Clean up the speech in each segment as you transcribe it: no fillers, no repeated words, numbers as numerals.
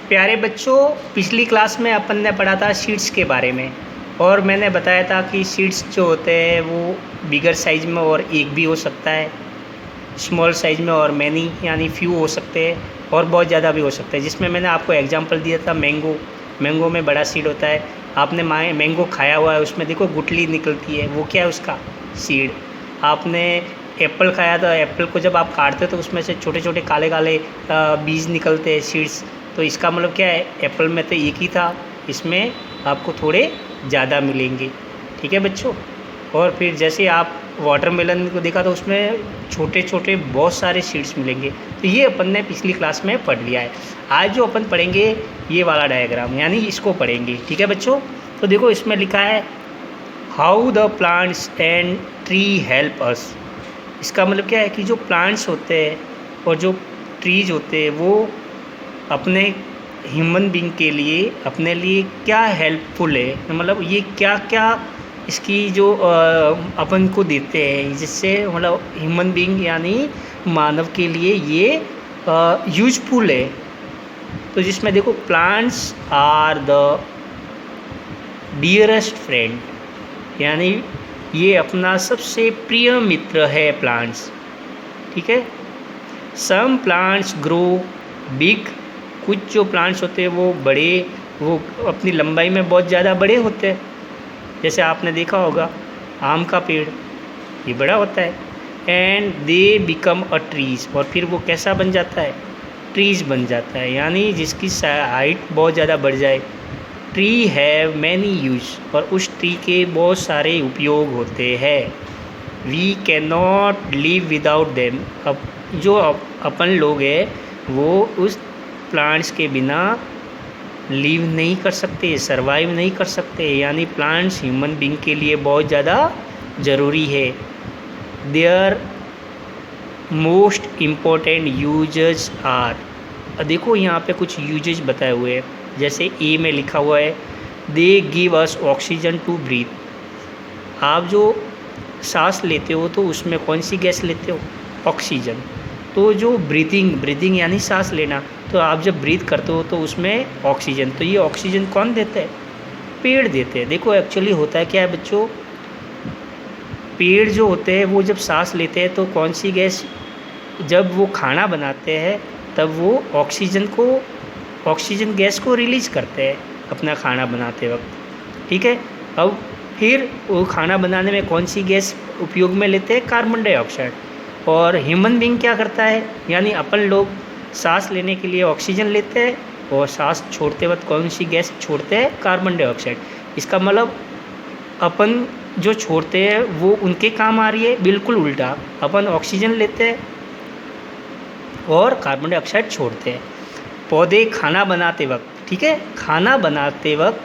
प्यारे बच्चों, पिछली क्लास में अपन ने पढ़ा था सीड्स के बारे में और मैंने बताया था कि सीड्स जो होते हैं वो बिगर साइज़ में और एक भी हो सकता है, स्मॉल साइज़ में और मैनी यानी फ्यू हो सकते हैं और बहुत ज़्यादा भी हो सकते हैं। जिसमें मैंने आपको एग्जांपल दिया था मैंगो में बड़ा सीड होता है। आपने मैंगो खाया हुआ है, उसमें देखो गुठली निकलती है, वो क्या है उसका सीड। आपने एप्पल खाया था, एप्पल को जब आप काटते तो उसमें से छोटे छोटे काले काले बीज निकलते हैं, सीड्स। तो इसका मतलब क्या है, एप्पल में तो एक ही था, इसमें आपको थोड़े ज़्यादा मिलेंगे। ठीक है बच्चों। और फिर जैसे आप वाटरमेलन को देखा तो उसमें छोटे छोटे बहुत सारे सीड्स मिलेंगे। तो ये अपन ने पिछली क्लास में पढ़ लिया है। आज जो अपन पढ़ेंगे ये वाला डायग्राम, यानी इसको पढ़ेंगे। ठीक है बच्चों। तो देखो इसमें लिखा है how the plants and tree help us. इसका मतलब क्या है कि जो प्लांट्स होते हैं और जो ट्रीज होते हैं वो अपने ह्यूमन बीइंग के लिए, अपने लिए क्या हेल्पफुल है, मतलब ये क्या क्या इसकी जो अपन को देते हैं, जिससे मतलब ह्यूमन बीइंग यानी मानव के लिए ये यूजफुल है। तो जिसमें देखो plants are the dearest friend, यानी ये अपना सबसे प्रिय मित्र है प्लांट्स। ठीक है। सम प्लांट्स ग्रो बिग, कुछ जो प्लांट्स होते हैं वो बड़े, वो अपनी लंबाई में बहुत ज़्यादा बड़े होते हैं। जैसे आपने देखा होगा आम का पेड़, ये बड़ा होता है। And they become a trees, और फिर वो कैसा बन जाता है, ट्रीज बन जाता है, यानी जिसकी हाइट बहुत ज़्यादा बढ़ जाए। ट्री हैव मैनी यूज, और उस ट्री के बहुत सारे उपयोग होते हैं। We can not live without them, अब जो अपन लोग हैं वो उस प्लांट्स के बिना लिव नहीं कर सकते, सरवाइव नहीं कर सकते, यानी प्लांट्स ह्यूमन बीइंग के लिए बहुत ज़्यादा ज़रूरी है। Their most important uses are, देखो यहाँ पे कुछ यूजेस बताए हुए हैं। जैसे ए में लिखा हुआ है they give us oxygen to breathe. आप जो सांस लेते हो तो उसमें कौन सी गैस लेते हो, ऑक्सीजन। तो जो ब्रीथिंग यानी सांस लेना, तो आप जब ब्रीथ करते हो तो उसमें ऑक्सीजन, तो ये ऑक्सीजन कौन देते हैं, पेड़ देते हैं। देखो एक्चुअली होता है क्या है बच्चों, पेड़ जो होते हैं वो जब सांस लेते हैं तो कौन सी गैस, जब वो खाना बनाते हैं तब वो ऑक्सीजन गैस को रिलीज़ करते हैं अपना खाना बनाते वक्त। ठीक है। अब फिर वो खाना बनाने में कौन सी गैस उपयोग में लेते हैं, कार्बन डाइऑक्साइड। और ह्यूमन बीइंग क्या करता है, यानी अपन लोग सांस लेने के लिए ऑक्सीजन लेते हैं और सांस छोड़ते वक्त कौन सी गैस छोड़ते हैं, कार्बन डाइऑक्साइड। इसका मतलब अपन जो छोड़ते हैं वो उनके काम आ रही है, बिल्कुल उल्टा। अपन ऑक्सीजन लेते हैं और कार्बन डाइऑक्साइड छोड़ते हैं। पौधे खाना बनाते वक्त, ठीक है, खाना बनाते वक्त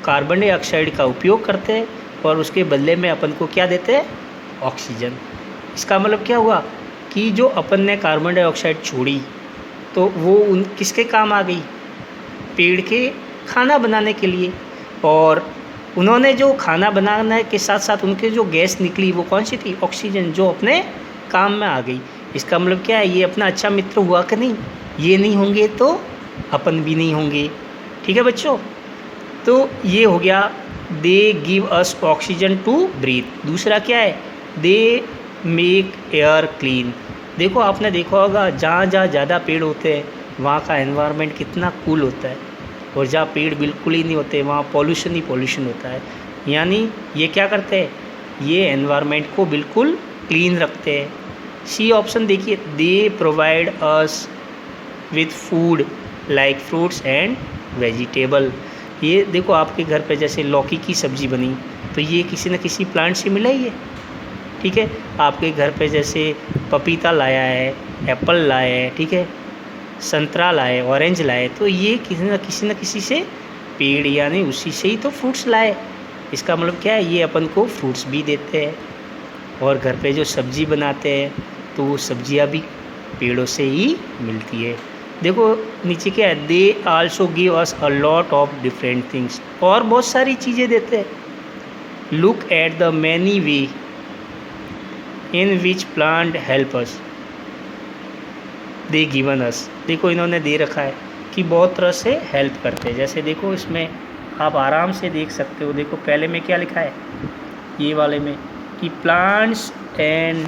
कार्बन डाइऑक्साइड का उपयोग करते हैं और उसके बदले में अपन को क्या देते हैं, ऑक्सीजन। इसका मतलब क्या हुआ कि जो अपन ने कार्बन डाइऑक्साइड छोड़ी तो वो उन किसके काम आ गई, पेड़ के खाना बनाने के लिए। और उन्होंने जो खाना बनाने के साथ साथ उनके जो गैस निकली वो कौन सी थी, ऑक्सीजन, जो अपने काम में आ गई। इसका मतलब क्या है, ये अपना अच्छा मित्र हुआ कि नहीं, ये नहीं होंगे तो अपन भी नहीं होंगे। ठीक है बच्चों। तो ये हो गया they give us oxygen to breathe. दूसरा क्या है, दे मेक एयर क्लीन। देखो आपने देखा होगा जहाँ जहाँ ज़्यादा पेड़ होते हैं वहाँ का एनवायरनमेंट कितना कूल होता है, और जहाँ पेड़ बिल्कुल ही नहीं होते वहाँ पॉल्यूशन ही पॉल्यूशन होता है। यानी ये क्या करते हैं, ये एनवायरनमेंट को बिल्कुल क्लीन रखते हैं। सी ऑप्शन देखिए, they provide us with food like fruits and vegetable. ये देखो आपके घर पे जैसे लौकी की सब्ज़ी बनी तो ये किसी न किसी प्लांट से मिला ही है। ठीक है। आपके घर पे जैसे पपीता लाया है, एप्पल लाया है, ठीक है, संतरा लाए, ऑरेंज लाए, तो ये किसी न किसी से पेड़ यानी उसी से ही तो फ्रूट्स लाए। इसका मतलब क्या है, ये अपन को फ्रूट्स भी देते हैं। और घर पे जो सब्ज़ी बनाते हैं तो वो सब्जियां भी पेड़ों से ही मिलती है। देखो नीचे क्या है, they also give us a lot of different things, और बहुत सारी चीज़ें देते हैं। Look at the many way in which plant help us, they given us. देखो इन्होंने दे रखा है की बहुत तरह से हेल्प करते हैं। जैसे देखो इसमें आप आराम से देख सकते हो, देखो पहले में क्या लिखा है, ये वाले में कि प्लांट्स एंड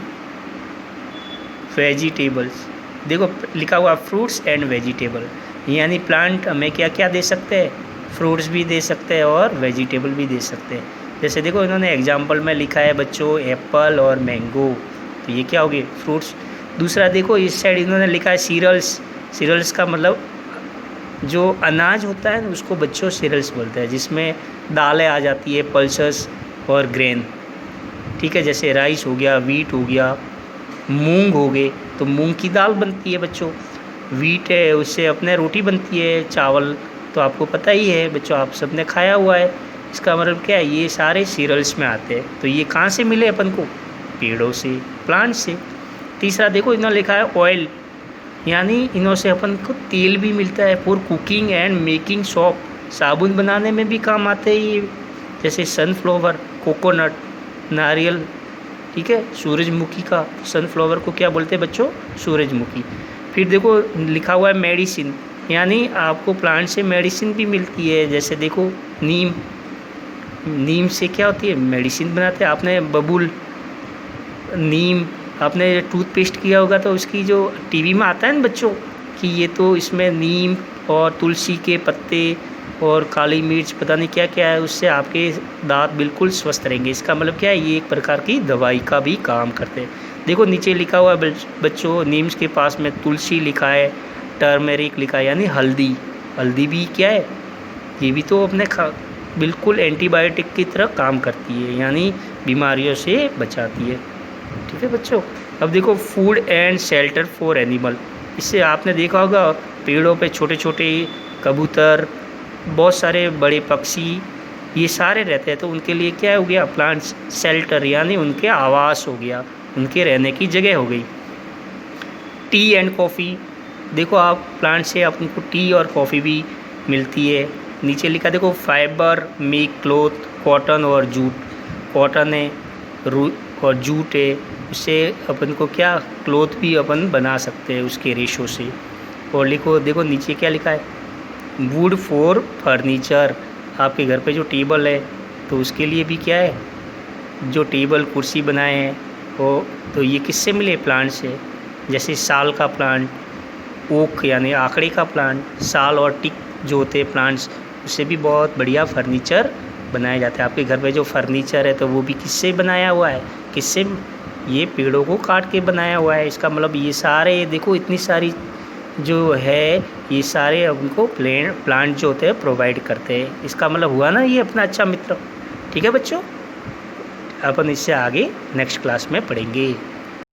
वेजिटेबल्स, देखो लिखा हुआ फ्रूट्स एंड वेजिटेबल, यानी प्लांट हमें क्या क्या दे सकते हैं, फ्रूट्स भी दे सकते हैं और वेजिटेबल भी दे सकते हैं। जैसे देखो इन्होंने एग्जांपल में लिखा है बच्चों एप्पल और मैंगो, तो ये क्या हो गए फ्रूट्स। दूसरा देखो इस साइड इन्होंने लिखा है सीरियल्स, सीरियल्स का मतलब जो अनाज होता है उसको बच्चों सीरियल्स बोलते हैं, जिसमें दालें आ जाती है, पल्सेस और ग्रेन, ठीक है। जैसे राइस हो गया, वीट हो गया, मूंग हो गए, तो मूंग की दाल बनती है बच्चों, वीट है उससे अपने रोटी बनती है, चावल तो आपको पता ही है बच्चों, आप सबने खाया हुआ है। इसका मतलब क्या है, ये सारे सीरियल्स में आते हैं। तो ये कहाँ से मिले अपन को, पेड़ों से, प्लांट से। तीसरा देखो इन्होंने लिखा है ऑयल, यानी इन्हों से अपन को तेल भी मिलता है for cooking and making soap, साबुन बनाने में भी काम आते हैं ये। जैसे सनफ्लावर, कोकोनट, नारियल, ठीक है, सूरजमुखी का, सनफ्लावर को क्या बोलते हैं बच्चों, सूरजमुखी। फिर देखो लिखा हुआ है मेडिसिन, यानी आपको प्लांट से मेडिसिन भी मिलती है। जैसे देखो नीम, नीम से क्या होती है, मेडिसिन बनाते हैं। आपने बबूल, नीम, आपने टूथपेस्ट किया होगा तो उसकी जो टीवी में आता है ना बच्चों कि ये तो इसमें नीम और तुलसी के पत्ते और काली मिर्च पता नहीं क्या क्या है, उससे आपके दांत बिल्कुल स्वस्थ रहेंगे। इसका मतलब क्या है, ये एक प्रकार की दवाई का भी काम करते हैं। देखो नीचे लिखा हुआ है बच्चों, नीम के पास में तुलसी लिखा है, टर्मेरिक लिखा है, यानी हल्दी, हल्दी भी क्या है, ये भी तो अपने बिल्कुल एंटीबायोटिक की तरह काम करती है, यानी बीमारियों से बचाती है, ठीक है बच्चों। अब देखो food and shelter for animal, इससे आपने देखा होगा पेड़ों पे छोटे छोटे कबूतर, बहुत सारे बड़े पक्षी, ये सारे रहते हैं, तो उनके लिए क्या हो गया, प्लांट्स शेल्टर, यानी उनके आवास हो गया, उनके रहने की जगह हो गई। टी एंड कॉफ़ी, देखो आप प्लांट से आपको टी और कॉफ़ी भी मिलती है। नीचे लिखा देखो फाइबर मेक क्लॉथ, कॉटन और जूट, कॉटन है और जूट है, उससे अपन को क्या क्लॉथ भी अपन बना सकते हैं उसके रेशों से। और लिखो देखो नीचे क्या लिखा है, वुड फॉर फर्नीचर, आपके घर पे जो टेबल है तो उसके लिए भी क्या है, जो टेबल कुर्सी बनाए हैं वो तो ये किससे मिले, प्लांट से। जैसे साल का प्लांट, ओक यानी आकड़े का प्लांट, साल और टिक जो होते हैं प्लांट्स, उससे भी बहुत बढ़िया फर्नीचर बनाए जाते हैं। आपके घर पे जो फर्नीचर है तो वो भी किससे बनाया हुआ है, किससे, ये पेड़ों को काट के बनाया हुआ है। इसका मतलब ये सारे देखो इतनी सारी जो है, ये सारे उनको प्लांट जो होते हैं प्रोवाइड करते हैं। इसका मतलब हुआ ना ये अपना अच्छा मित्र, ठीक है बच्चों। अपन इससे आगे नेक्स्ट क्लास में पढ़ेंगे।